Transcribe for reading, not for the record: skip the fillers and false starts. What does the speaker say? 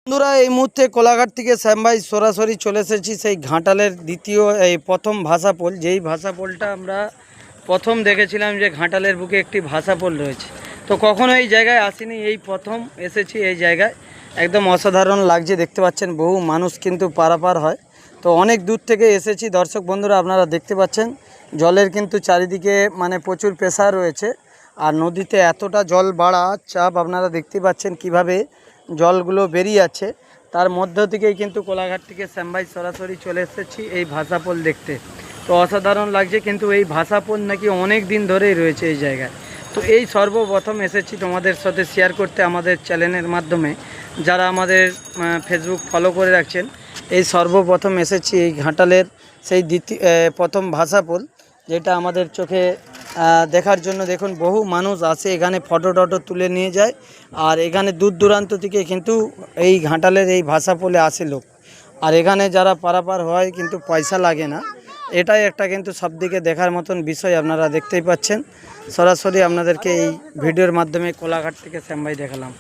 বন্ধুরা এই মুহূর্তে কোলাঘাট থেকে শ্যাম ভাই সরাসরি চলে এসেছি সেই ঘাটালের দ্বিতীয় এই প্রথম ভাষাপোল, যেই ভাষাপোলটা আমরা প্রথম দেখেছিলাম যে ঘাটালের বুকে একটি ভাষাপোল রয়েছে। তো কখনো এই জায়গায় আসিনি, এই প্রথম এসেছি এই জায়গায়। একদম অসাধারণ লাগছে, দেখতে পাচ্ছেন বহু মানুষ কিন্তু পারাপার হয়। তো অনেক দূর থেকে এসেছি দর্শক বন্ধুরা, আপনারা দেখতে পাচ্ছেন জলের কিন্তু চারিদিকে মানে প্রচুর প্রেসার রয়েছে। আর নদীতে এতটা জল বাড়া চাপ, আপনারা দেখতে পাচ্ছেন কিভাবে জলগুলো বেরিয়ে যাচ্ছে। তার মধ্য থেকেই কিন্তু কোলাঘাট থেকে শ্যাম ভাই সরাসরি চলে এসেছি এই ভাষাপোল দেখতে। তো অসাধারণ লাগছে, কিন্তু এই ভাষাপোল নাকি অনেক দিন ধরেই রয়েছে এই জায়গায়। তো এই সর্বপ্রথম এসেছি তোমাদের সাথে শেয়ার করতে আমাদের চ্যানেলের মাধ্যমে। যারা আমাদের ফেসবুক ফলো করে রাখছেন, এই সর্বপ্রথম এসেছি এই ঘাটালের সেই প্রথম ভাষাপোল, যেটা আমাদের চোখে দেখার জন্য। দেখুন বহু মানুষ আসে এখানে, ফটো টটো তুলে নিয়ে যায়। আর এখানে দূর দূরান্ত থেকে কিন্তু এই ঘাটালের এই ভাষাপোলে আসে লোক। আর এখানে যারা পারাপার হয় কিন্তু পয়সা লাগে না। এটাই একটা কিন্তু সবদিকে দেখার মতন বিষয়, আপনারা দেখতেই পাচ্ছেন। সরাসরি আপনাদেরকে এই ভিডিওর মাধ্যমে কোলাঘাট থেকে শ্যাম ভাই দেখালাম।